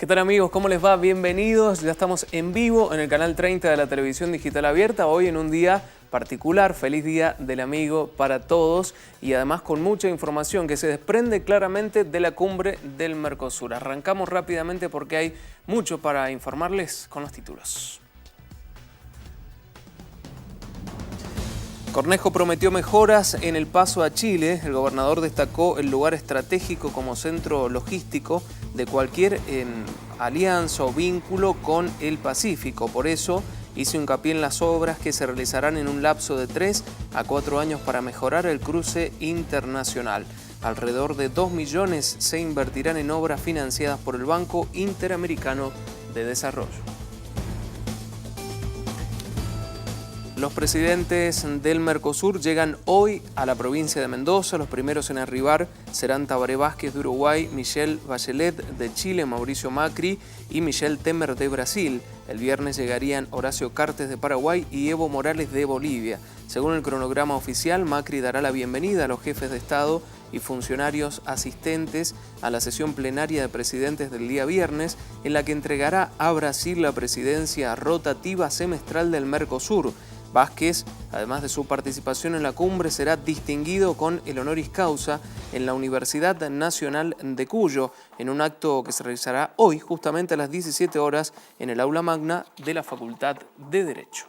¿Qué tal amigos? ¿Cómo les va? Bienvenidos. Ya estamos en vivo en el canal 30 de la televisión digital abierta. Hoy en un día particular, feliz día del amigo para todos y además con mucha información que se desprende claramente de la cumbre del Mercosur. Arrancamos rápidamente porque hay mucho para informarles con los títulos. Cornejo prometió mejoras en el paso a Chile. El gobernador destacó el lugar estratégico como centro logístico de cualquier alianza o vínculo con el Pacífico. Por eso hizo hincapié en las obras que se realizarán en un lapso de 3 a 4 años para mejorar el cruce internacional. Alrededor de 2 millones se invertirán en obras financiadas por el Banco Interamericano de Desarrollo. Los presidentes del Mercosur llegan hoy a la provincia de Mendoza. Los primeros en arribar serán Tabaré Vázquez de Uruguay, Michelle Bachelet de Chile, Mauricio Macri y Michel Temer de Brasil. El viernes llegarían Horacio Cartes de Paraguay y Evo Morales de Bolivia. Según el cronograma oficial, Macri dará la bienvenida a los jefes de Estado y funcionarios asistentes a la sesión plenaria de presidentes del día viernes, en la que entregará a Brasil la presidencia rotativa semestral del Mercosur. Vázquez, además de su participación en la cumbre, será distinguido con el honoris causa en la Universidad Nacional de Cuyo, en un acto que se realizará hoy, justamente a las 17 horas, en el aula magna de la Facultad de Derecho.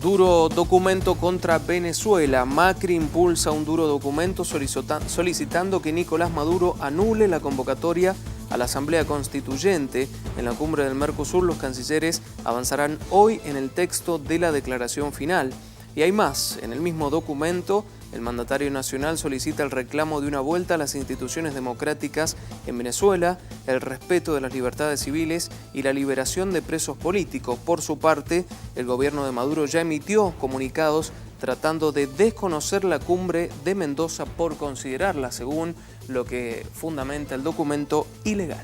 Duro documento contra Venezuela. Macri impulsa un duro documento solicitando que Nicolás Maduro anule la convocatoria a la Asamblea Constituyente. En la cumbre del Mercosur, los cancilleres avanzarán hoy en el texto de la declaración final. Y hay más. En el mismo documento, el mandatario nacional solicita el reclamo de una vuelta a las instituciones democráticas en Venezuela, el respeto de las libertades civiles y la liberación de presos políticos. Por su parte, el gobierno de Maduro ya emitió comunicados tratando de desconocer la cumbre de Mendoza por considerarla, según lo que fundamenta el documento, ilegal.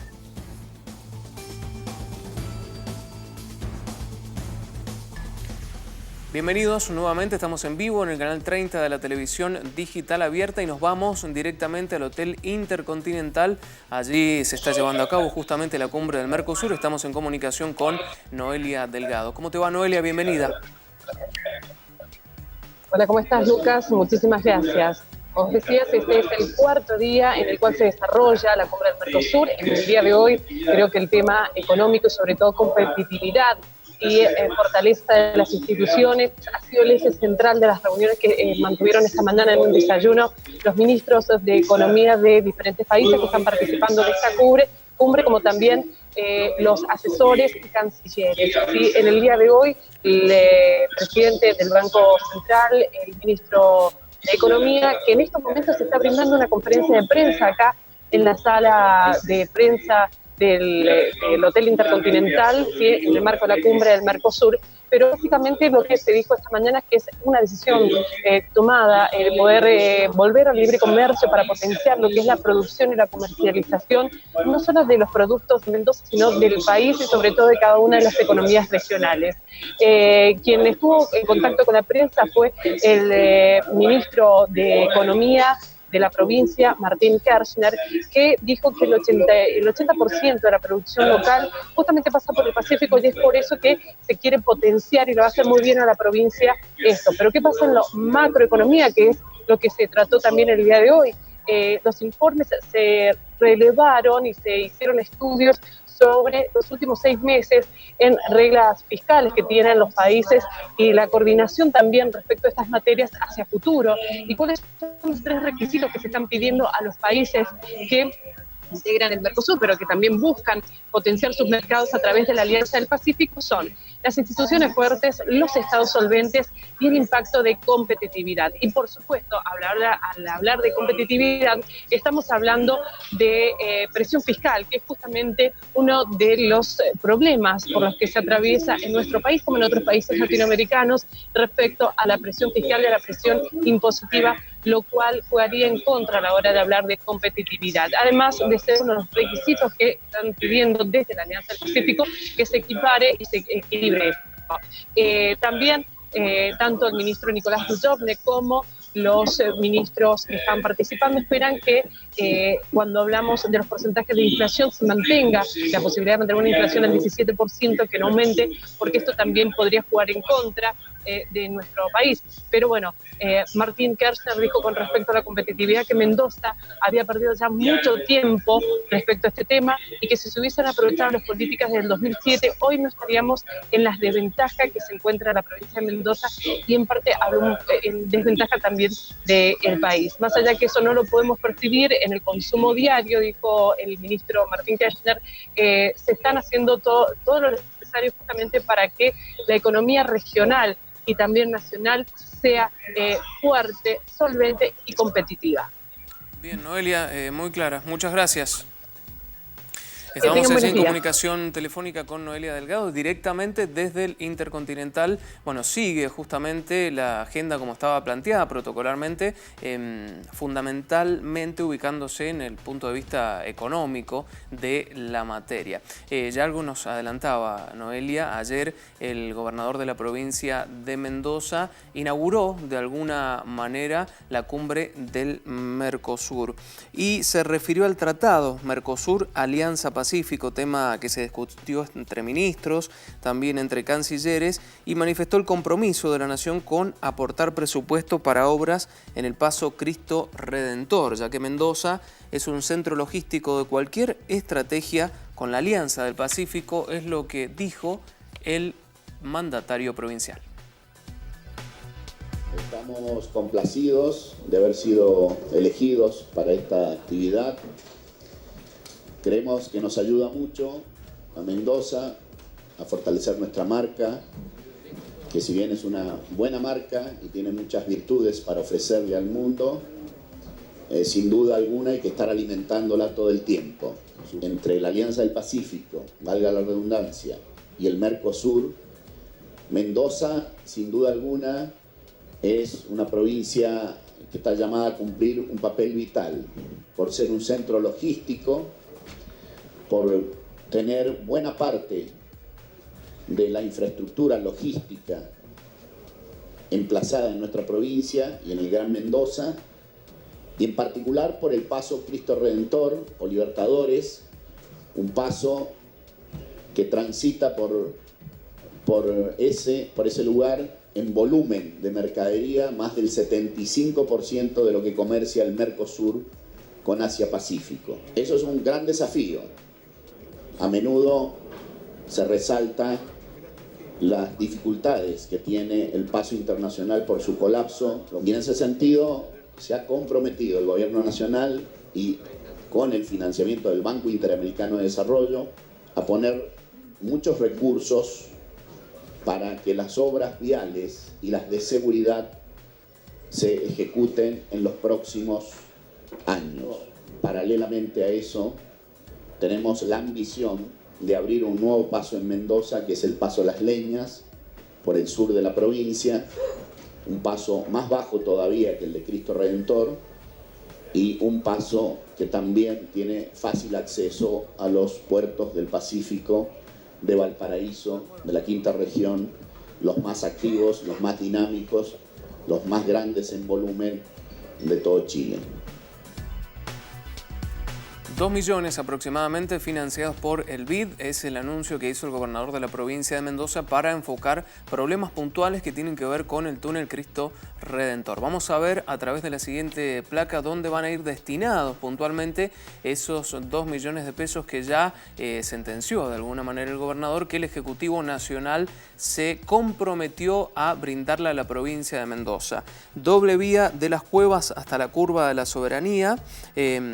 Bienvenidos nuevamente, estamos en vivo en el canal 30 de la televisión digital abierta y nos vamos directamente al Hotel Intercontinental. Allí se está llevando a cabo justamente la cumbre del Mercosur. Estamos en comunicación con Noelia Delgado. ¿Cómo te va, Noelia? Bienvenida. Hola, ¿cómo estás, Lucas? Muchísimas gracias. Os decías, este es el cuarto día en el cual se desarrolla la cumbre del Mercosur. En el día de hoy creo que el tema económico y sobre todo competitividad y fortaleza de las instituciones ha sido el eje central de las reuniones que mantuvieron esta mañana en un desayuno los ministros de Economía de diferentes países que están participando de esta cumbre, como también los asesores y cancilleres. ¿Sí? En el día de hoy, el presidente del Banco Central, el ministro de Economía, que en estos momentos se está brindando una conferencia de prensa acá en la sala de prensa del Hotel Intercontinental, ¿sí? En el marco de la cumbre del Mercosur, pero básicamente lo que se dijo esta mañana es que es una decisión tomada de poder volver al libre comercio para potenciar lo que es la producción y la comercialización, no solo de los productos de Mendoza, sino del país y sobre todo de cada una de las economías regionales. Quien estuvo en contacto con la prensa fue el ministro de Economía de la provincia, Martín Kirchner, que dijo que el 80% de la producción local justamente pasa por el Pacífico y es por eso que se quiere potenciar y le va a hacer muy bien a la provincia esto. Pero ¿qué pasa en la macroeconomía, que es lo que se trató también el día de hoy? Los informes se relevaron y se hicieron estudios sobre los últimos 6 meses en reglas fiscales que tienen los países y la coordinación también respecto a estas materias hacia futuro, y cuáles son los 3 requisitos que se están pidiendo a los países que integran el Mercosur, pero que también buscan potenciar sus mercados a través de la Alianza del Pacífico, son las instituciones fuertes, los estados solventes y el impacto de competitividad. Y por supuesto, al hablar de competitividad, estamos hablando de presión fiscal, que es justamente uno de los problemas por los que se atraviesa en nuestro país, como en otros países latinoamericanos, respecto a la presión fiscal y a la presión impositiva, lo cual jugaría en contra a la hora de hablar de competitividad. Además de ser uno de los requisitos que están pidiendo desde la Alianza del Pacífico, que se equipare y se equilibre esto. También tanto el ministro Nicolás Dujovne como los ministros que están participando esperan que cuando hablamos de los porcentajes de inflación se mantenga la posibilidad de mantener una inflación del 17%, que no aumente, porque esto también podría jugar en contra de nuestro país. Pero bueno, Martín Kirchner dijo con respecto a la competitividad que Mendoza había perdido ya mucho tiempo respecto a este tema y que si se hubiesen aprovechado las políticas del 2007, hoy no estaríamos en las desventajas que se encuentra la provincia de Mendoza y en parte en desventaja también del país. Más allá que eso no lo podemos percibir en el consumo diario, dijo el ministro Martín Kirchner, se están haciendo todo lo necesario justamente para que la economía regional y también nacional sea fuerte, solvente y competitiva. Bien, Noelia, muy clara. Muchas gracias. Estamos en comunicación telefónica con Noelia Delgado directamente desde el Intercontinental. Bueno, sigue justamente la agenda como estaba planteada protocolarmente, fundamentalmente ubicándose en el punto de vista económico de la materia. Ya algo nos adelantaba Noelia, ayer el gobernador de la provincia de Mendoza inauguró de alguna manera la cumbre del Mercosur y se refirió al tratado Mercosur-Alianza Pacífico, tema que se discutió entre ministros, también entre cancilleres, y manifestó el compromiso de la nación con aportar presupuesto para obras en el Paso Cristo Redentor, ya que Mendoza es un centro logístico de cualquier estrategia con la Alianza del Pacífico, es lo que dijo el mandatario provincial. Estamos complacidos de haber sido elegidos para esta actividad. Creemos que nos ayuda mucho a Mendoza a fortalecer nuestra marca, que si bien es una buena marca y tiene muchas virtudes para ofrecerle al mundo, sin duda alguna hay que estar alimentándola todo el tiempo. Entre la Alianza del Pacífico, valga la redundancia, y el Mercosur, Mendoza, sin duda alguna, es una provincia que está llamada a cumplir un papel vital por ser un centro logístico, por tener buena parte de la infraestructura logística emplazada en nuestra provincia y en el Gran Mendoza, y en particular por el Paso Cristo Redentor o Libertadores, un paso que transita por ese lugar en volumen de mercadería, más del 75% de lo que comercia el Mercosur con Asia-Pacífico. Eso es un gran desafío. A menudo se resalta las dificultades que tiene el paso internacional por su colapso, y en ese sentido se ha comprometido el gobierno nacional y con el financiamiento del Banco Interamericano de Desarrollo a poner muchos recursos para que las obras viales y las de seguridad se ejecuten en los próximos años. Paralelamente a eso, tenemos la ambición de abrir un nuevo paso en Mendoza, que es el Paso Las Leñas, por el sur de la provincia, un paso más bajo todavía que el de Cristo Redentor, y un paso que también tiene fácil acceso a los puertos del Pacífico, de Valparaíso, de la quinta región, los más activos, los más dinámicos, los más grandes en volumen de todo Chile. 2 millones aproximadamente financiados por el BID es el anuncio que hizo el gobernador de la provincia de Mendoza para enfocar problemas puntuales que tienen que ver con el túnel Cristo Redentor. Vamos a ver a través de la siguiente placa dónde van a ir destinados puntualmente esos 2 millones de pesos que ya sentenció de alguna manera el gobernador, que el Ejecutivo Nacional se comprometió a brindarle a la provincia de Mendoza. Doble vía de las Cuevas hasta la Curva de la Soberanía,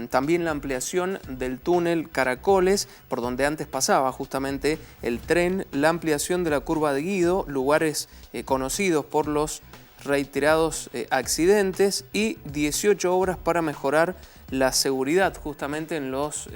también la ampliación del túnel Caracoles, por donde antes pasaba justamente el tren, la ampliación de la curva de Guido, lugares conocidos por los reiterados accidentes, y 18 obras para mejorar la seguridad justamente en los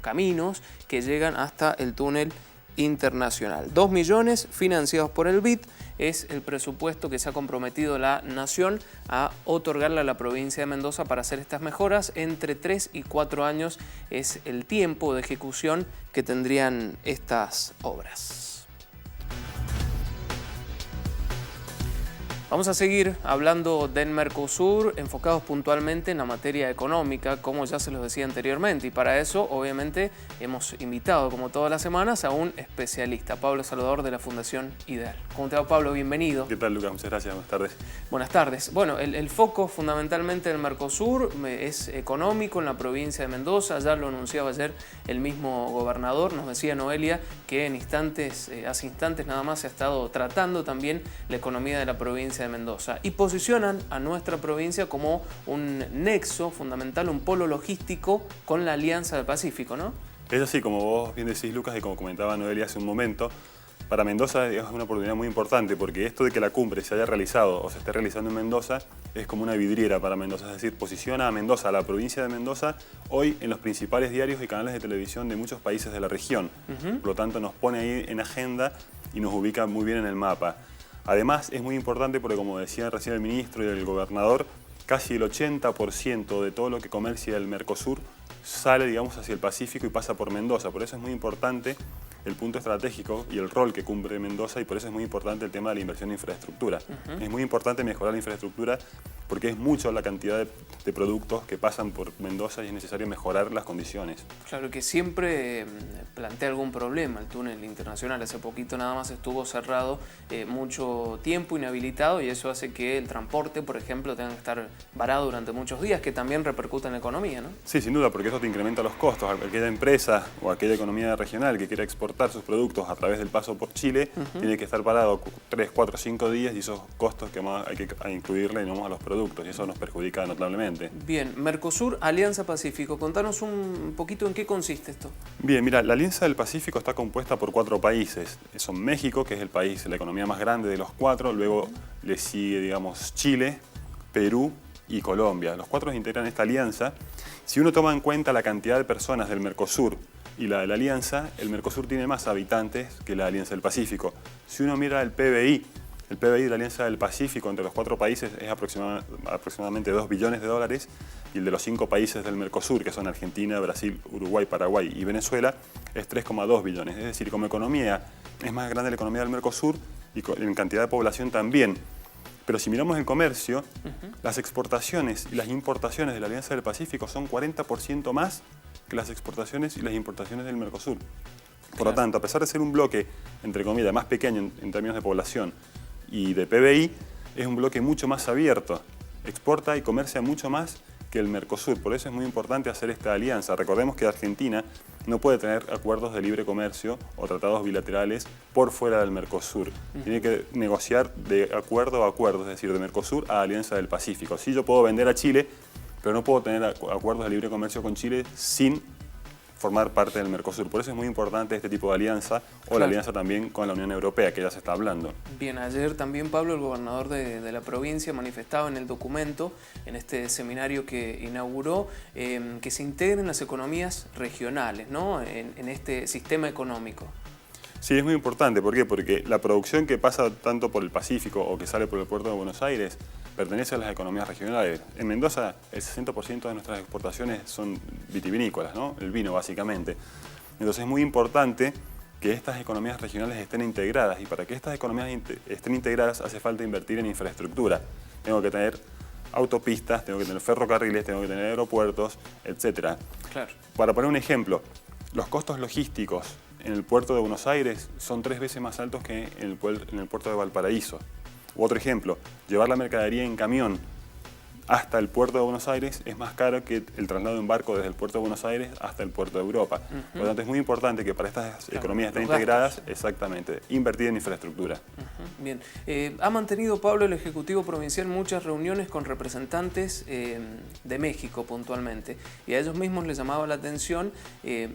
caminos que llegan hasta el túnel internacional. 2 millones financiados por el BID es el presupuesto que se ha comprometido la Nación a otorgarle a la provincia de Mendoza para hacer estas mejoras. Entre 3 y 4 años es el tiempo de ejecución que tendrían estas obras. Vamos a seguir hablando del Mercosur, enfocados puntualmente en la materia económica, como ya se los decía anteriormente. Y para eso, obviamente, hemos invitado, como todas las semanas, a un especialista, Pablo Salvador, de la Fundación Ideal. ¿Cómo te va, Pablo? Bienvenido. ¿Qué tal, Lucas? Muchas gracias. Buenas tardes. Buenas tardes. Bueno, el foco fundamentalmente del Mercosur es económico en la provincia de Mendoza. Ya lo anunciaba ayer el mismo gobernador. Nos decía Noelia que hace instantes nada más se ha estado tratando también la economía de la provincia de Mendoza y posicionan a nuestra provincia como un nexo fundamental, un polo logístico con la Alianza del Pacífico, ¿no? Es así, como vos bien decís, Lucas, y como comentaba Noelia hace un momento, para Mendoza es una oportunidad muy importante porque esto de que la cumbre se haya realizado o se esté realizando en Mendoza es como una vidriera para Mendoza, es decir, posiciona a Mendoza, a la provincia de Mendoza, hoy en los principales diarios y canales de televisión de muchos países de la región. Por lo tanto, nos pone ahí en agenda y nos ubica muy bien en el mapa. Además, es muy importante porque, como decía recién el ministro y el gobernador, casi el 80% de todo lo que comercia el Mercosur sale, digamos, hacia el Pacífico y pasa por Mendoza. Por eso es muy importante el punto estratégico y el rol que cumple Mendoza y por eso es muy importante el tema de la inversión en infraestructura. Es muy importante mejorar la infraestructura porque es mucho la cantidad de productos que pasan por Mendoza y es necesario mejorar las condiciones. Claro que siempre plantea algún problema el túnel internacional. Hace poquito nada más estuvo cerrado mucho tiempo, inhabilitado, y eso hace que el transporte, por ejemplo, tenga que estar varado durante muchos días, que también repercute en la economía, ¿no? Sí, sin duda, porque eso te incrementa los costos. Aquella empresa o aquella economía regional que quiera exportar sus productos a través del paso por Chile tiene que estar parado 3, 4, 5 días y esos costos que hay que incluirle a los productos y eso nos perjudica notablemente. Bien, Mercosur, Alianza Pacífico. Contanos un poquito en qué consiste esto. Bien, mira, la Alianza del Pacífico está compuesta por 4 países. Son México, que es el país, la economía más grande de los 4, luego le sigue, digamos, Chile, Perú y Colombia. Los 4 integran esta alianza. Si uno toma en cuenta la cantidad de personas del Mercosur y la de la alianza, el Mercosur tiene más habitantes que la Alianza del Pacífico. Si uno mira el PBI de la Alianza del Pacífico entre los 4 países es aproximadamente $2 billones y el de los 5 países del Mercosur, que son Argentina, Brasil, Uruguay, Paraguay y Venezuela, es 3,2 billones. Es decir, como economía es más grande la economía del Mercosur y en cantidad de población también. Pero si miramos el comercio, las exportaciones y las importaciones de la Alianza del Pacífico son 40% más que las exportaciones y las importaciones del Mercosur. Por lo tanto, a pesar de ser un bloque, entre comillas, más pequeño en términos de población y de PBI, es un bloque mucho más abierto. Exporta y comercia mucho más que el Mercosur. Por eso es muy importante hacer esta alianza. Recordemos que Argentina no puede tener acuerdos de libre comercio o tratados bilaterales por fuera del Mercosur. Tiene que negociar de acuerdo a acuerdo, es decir, de Mercosur a Alianza del Pacífico. Sí, yo puedo vender a Chile, pero no puedo tener acuerdos de libre comercio con Chile sin formar parte del Mercosur. Por eso es muy importante este tipo de alianza o la alianza también con la Unión Europea, que ya se está hablando. Bien, ayer también, Pablo, el gobernador de la provincia, manifestaba en el documento, en este seminario que inauguró, que se integren las economías regionales, ¿no?, en este sistema económico. Sí, es muy importante. ¿Por qué? Porque la producción que pasa tanto por el Pacífico o que sale por el puerto de Buenos Aires pertenece a las economías regionales. En Mendoza el 60% de nuestras exportaciones son vitivinícolas, ¿no? El vino básicamente. Entonces es muy importante que estas economías regionales estén integradas y para que estas economías estén integradas hace falta invertir en infraestructura. Tengo que tener autopistas, tengo que tener ferrocarriles, tengo que tener aeropuertos, etc. Claro. Para poner un ejemplo, los costos logísticos en el puerto de Buenos Aires son 3 veces más altos que en el puerto de Valparaíso. U otro ejemplo, llevar la mercadería en camión hasta el puerto de Buenos Aires es más caro que el traslado en barco desde el puerto de Buenos Aires hasta el puerto de Europa. Por lo tanto, es muy importante que para estas economías estén integradas, exactamente, invertir en infraestructura. Bien. Ha mantenido, Pablo, el Ejecutivo Provincial muchas reuniones con representantes de México puntualmente, y a ellos mismos les llamaba la atención,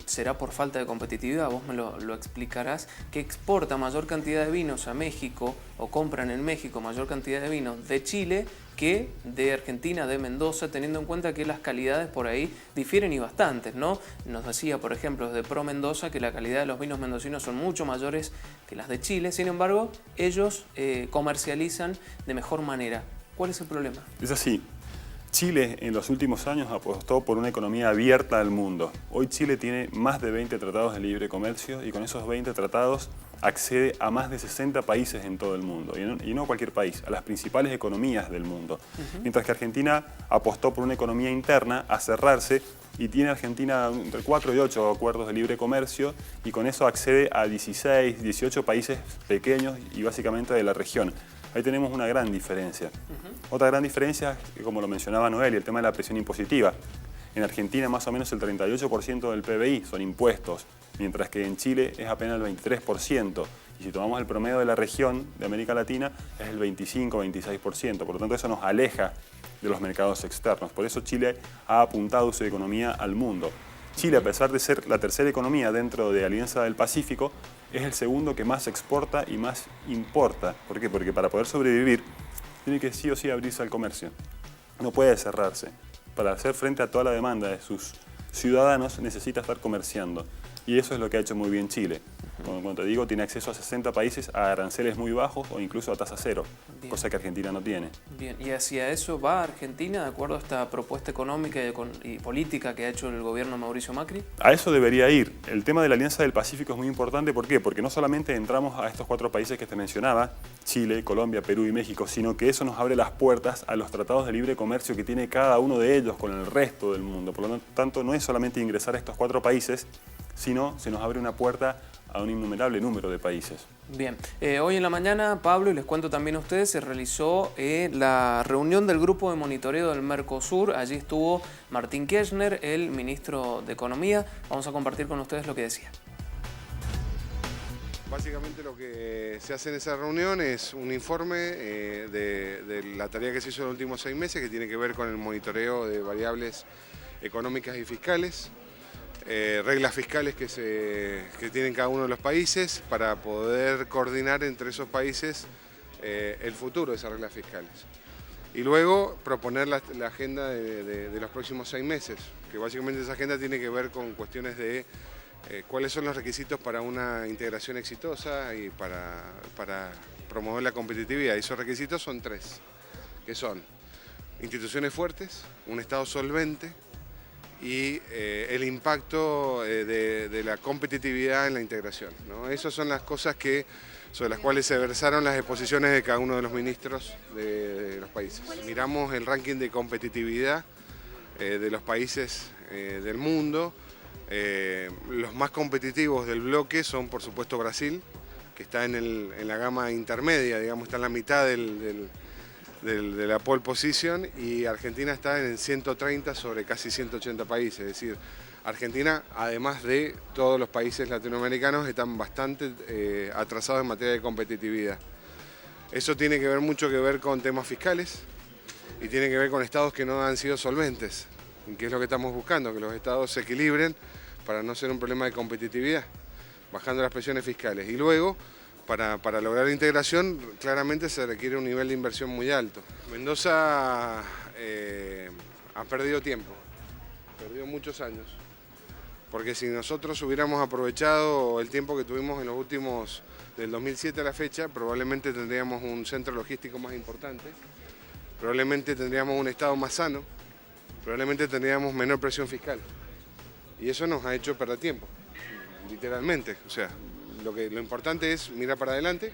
será por falta de competitividad, vos me lo explicarás, que exporta mayor cantidad de vinos a México o compran en México mayor cantidad de vinos de Chile que de Argentina, de Mendoza, teniendo en cuenta que las calidades por ahí difieren y bastantes, ¿no? Nos decía, por ejemplo, desde Pro Mendoza que la calidad de los vinos mendocinos son mucho mayores que las de Chile, sin embargo, ellos comercializan de mejor manera. ¿Cuál es el problema? Es así. Chile en los últimos años apostó por una economía abierta al mundo. Hoy Chile tiene más de 20 tratados de libre comercio y con esos 20 tratados accede a más de 60 países en todo el mundo, y no cualquier país, a las principales economías del mundo. Mientras que Argentina apostó por una economía interna a cerrarse, y tiene Argentina entre 4 y 8 acuerdos de libre comercio, y con eso accede a 16, 18 países pequeños y básicamente de la región. Ahí tenemos una gran diferencia. Otra gran diferencia, como lo mencionaba Noel, el tema de la presión impositiva. En Argentina más o menos el 38% del PBI son impuestos, mientras que en Chile es apenas el 23%. Y si tomamos el promedio de la región de América Latina, es el 25-26%. Por lo tanto, eso nos aleja de los mercados externos. Por eso Chile ha apuntado su economía al mundo. Chile, a pesar de ser la tercera economía dentro de Alianza del Pacífico, es el segundo que más exporta y más importa. ¿Por qué? Porque para poder sobrevivir, tiene que sí o sí abrirse al comercio. No puede cerrarse. Para hacer frente a toda la demanda de sus ciudadanos, necesita estar comerciando. Y eso es lo que ha hecho muy bien Chile. Como te digo, tiene acceso a 60 países a aranceles muy bajos o incluso a tasa cero, cosa que Argentina no tiene. Bien, y hacia eso va Argentina, de acuerdo a esta propuesta económica y política que ha hecho el gobierno Mauricio Macri. A eso debería ir. El tema de la Alianza del Pacífico es muy importante. ¿Por qué? Porque no solamente entramos a estos 4 países que te mencionaba, Chile, Colombia, Perú y México, sino que eso nos abre las puertas a los tratados de libre comercio que tiene cada uno de ellos con el resto del mundo. Por lo tanto, no es solamente ingresar a estos 4 países, sino se nos abre una puerta a un innumerable número de países. Bien, hoy en la mañana, Pablo, y les cuento también a ustedes, se realizó la reunión del grupo de monitoreo del Mercosur. Allí estuvo Martín Kirchner, el ministro de Economía. Vamos a compartir con ustedes lo que decía. Básicamente lo que se hace en esa reunión es un informe de la tarea que se hizo en los últimos 6 meses, que tiene que ver con el monitoreo de variables económicas y fiscales, reglas fiscales que tienen cada uno de los países para poder coordinar entre esos países el futuro de esas reglas fiscales. Y luego proponer la agenda de los próximos 6 meses, que básicamente esa agenda tiene que ver con cuestiones de cuáles son los requisitos para una integración exitosa y para promover la competitividad. Y esos requisitos son 3, que son instituciones fuertes, un Estado solvente, y el impacto de la competitividad en la integración, ¿no? Esas son las cosas sobre las cuales se versaron las exposiciones de cada uno de los ministros de los países. Miramos el ranking de competitividad de los países del mundo. Los más competitivos del bloque son, por supuesto, Brasil, que está en la gama intermedia, digamos, está en la mitad de la pole position, y Argentina está en el 130 sobre casi 180 países. Es decir, Argentina, además de todos los países latinoamericanos, están bastante atrasados en materia de competitividad. Eso tiene que ver mucho con temas fiscales y tiene que ver con estados que no han sido solventes, que es lo que estamos buscando, que los estados se equilibren para no ser un problema de competitividad, bajando las presiones fiscales. Y luego, para lograr la integración, claramente se requiere un nivel de inversión muy alto. Mendoza ha perdido tiempo, perdió muchos años, porque si nosotros hubiéramos aprovechado el tiempo que tuvimos en los últimos, del 2007 a la fecha, probablemente tendríamos un centro logístico más importante, probablemente tendríamos un estado más sano, probablemente tendríamos menor presión fiscal. Y eso nos ha hecho perder tiempo, literalmente. O sea, lo importante es mirar para adelante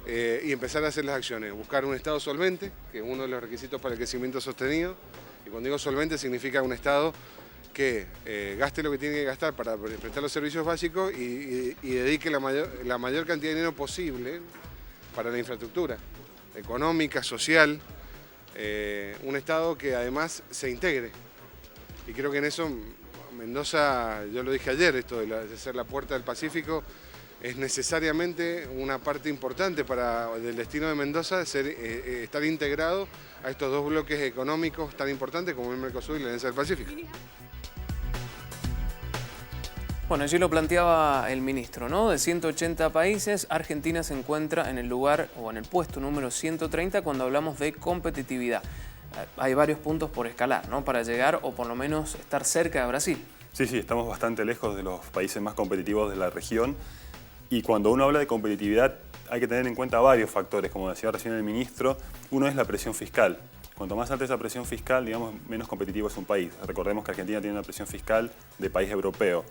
y empezar a hacer las acciones. Buscar un Estado solvente, que es uno de los requisitos para el crecimiento sostenido. Y cuando digo solvente significa un Estado que gaste lo que tiene que gastar para prestar los servicios básicos y dedique la mayor cantidad de dinero posible para la infraestructura económica, social. Un Estado que además se integre. Y creo que en eso Mendoza, yo lo dije ayer, esto de ser la puerta del Pacífico, es necesariamente una parte importante del destino de Mendoza, estar integrado a estos 2 bloques económicos tan importantes como el Mercosur y la Alianza del Pacífico. Bueno, allí lo planteaba el ministro, ¿no? De 180 países, Argentina se encuentra en el lugar o en el puesto número 130 cuando hablamos de competitividad. Hay varios puntos por escalar, ¿no? Para llegar o por lo menos estar cerca de Brasil. Sí, estamos bastante lejos de los países más competitivos de la región. Y cuando uno habla de competitividad hay que tener en cuenta varios factores, como decía recién el ministro. Uno es la presión fiscal. Cuanto más alta es la presión fiscal, digamos, menos competitivo es un país. Recordemos que Argentina tiene una presión fiscal de país europeo.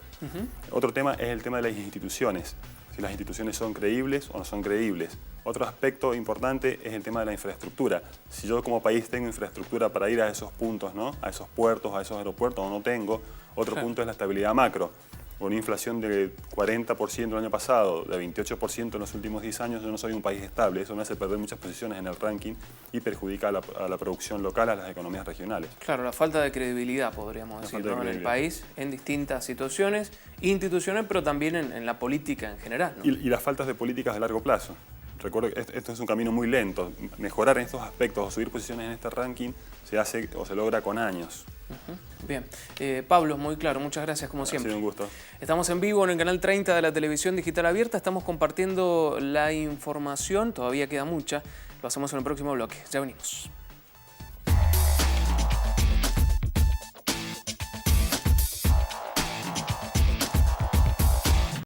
Otro tema es el tema de las instituciones. si las instituciones son creíbles o no son creíbles. Otro aspecto importante es el tema de la infraestructura. Si yo como país tengo infraestructura para ir a esos puntos, ¿no? A esos puertos, a esos aeropuertos, o no tengo. Otro punto es la estabilidad macro. Una inflación de 40% el año pasado, de 28% en los últimos 10 años, yo no soy un país estable. Eso me hace perder muchas posiciones en el ranking y perjudica a la producción local, a las economías regionales. Claro, la falta de credibilidad, podríamos decir, ¿no? En el país, en distintas situaciones institucionales, pero también en la política en general, ¿no? Y las faltas de políticas de largo plazo. Recuerdo que esto es un camino muy lento. Mejorar en estos aspectos o subir posiciones en este ranking se hace o se logra con años. Bien. Pablo, muy claro. Muchas gracias, como siempre. Ha sido un gusto. Estamos en vivo en el canal 30 de la Televisión Digital Abierta. Estamos compartiendo la información. Todavía queda mucha. Lo hacemos en el próximo bloque. Ya venimos.